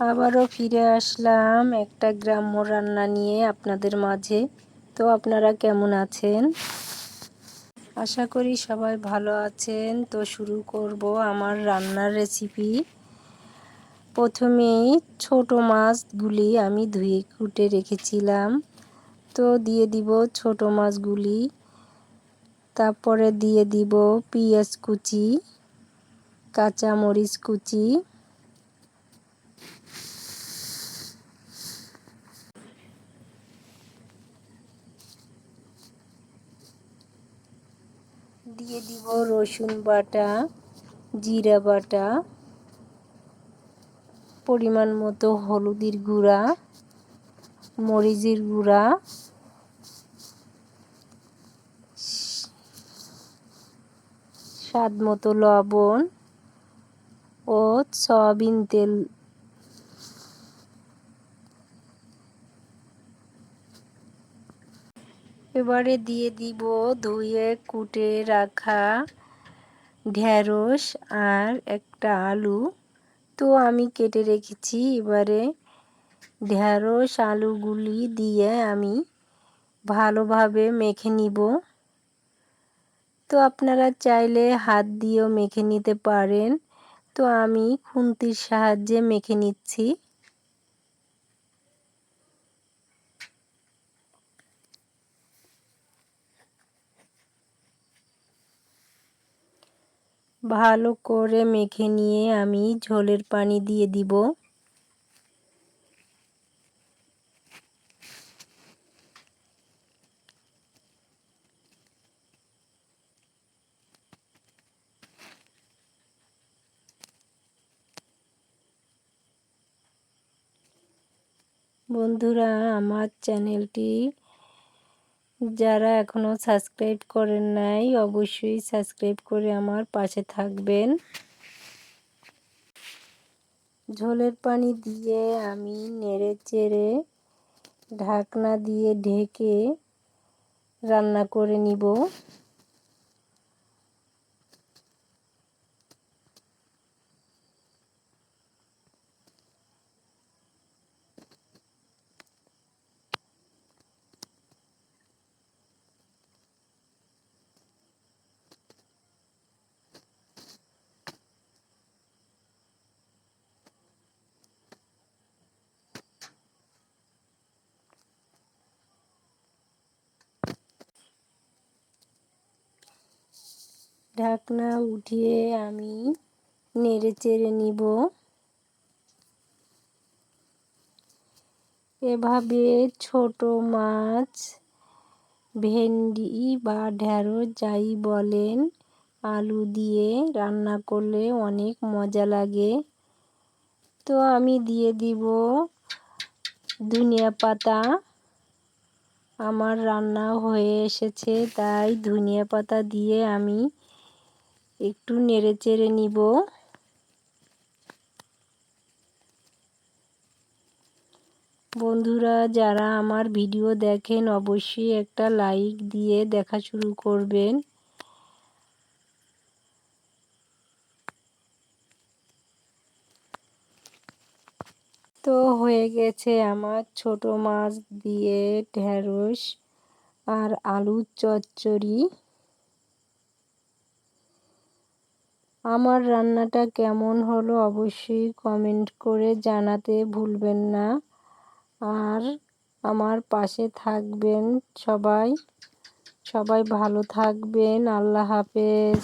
আবারও ফিরে আসলাম একটা গ্রাম্য রান্না নিয়ে আপনাদের মাঝে। তো আপনারা কেমন আছেন? আশা করি সবাই ভালো আছেন। তো শুরু করব আমার রান্নার রেসিপি। প্রথমেই ছোট মাছগুলি আমি ধুয়ে কুটে রেখেছিলাম। তো দিয়ে দিব ছোট মাছগুলি, তারপরে দিয়ে দিব পেঁয়াজ কুচি, কাঁচামরিচ কুচি, দিয়ে দিব রসুন বাটা, জিরা বাটা, পরিমাণ মতো হলুদের গুঁড়া, মরিচের গুঁড়া, স্বাদ মতো লবণ ও সয়াবিন তেল। এবারে দিয়ে দিব ধুয়ে কুটে রাখা ঢেঁড়স আর একটা আলু। তো আমি কেটে রেখেছি। এবারে ঢেঁড়স আলুগুলি দিয়ে আমি ভালোভাবে মেখে নিব। তো আপনারা চাইলে হাত দিয়েও মেখে নিতে পারেন। তো আমি খুন্তির সাহায্যে মেখে নিচ্ছি। ভালো করে মেখে নিয়ে আমি ঝোলের পানি দিয়ে দিব। বন্ধুরা, আমার চ্যানেলটি যারা এখনও সাবস্ক্রাইব করেন নাই, অবশ্যই সাবস্ক্রাইব করে আমার পাশে থাকবেন। ঝোলের পানি দিয়ে আমি নেড়ে চেড়ে ঢাকনা দিয়ে ঢেকে রান্না করে নিব। ঢাকনা উঠিয়ে আমি নেড়ে চেড়ে নিব। এভাবে ছোট মাছ, ভেন্ডি বা ঢেঁড়স যাই বলেন, আলু দিয়ে রান্না করলে অনেক মজা লাগে। তো আমি দিয়ে দিব ধনিয়া পাতা। আমার রান্না হয়ে এসেছে, তাই ধনিয়া পাতা দিয়ে আমি একটু নেড়ে চেড়ে নিব। বন্ধুরা, যারা আমার ভিডিও দেখেন অবশ্যই একটা লাইক দিয়ে দেখা শুরু করবেন। তো হয়ে গেছে আমার ছোট মাছ দিয়ে ঢেঁড়স আর আলুর চচ্চড়ি। আমার রান্নাটা কেমন হলো অবশ্যই কমেন্ট করে জানাতে ভুলবেন না। আর আমার পাশে থাকবেন সবাই। সবাই ভালো থাকবেন। আল্লাহ হাফেজ।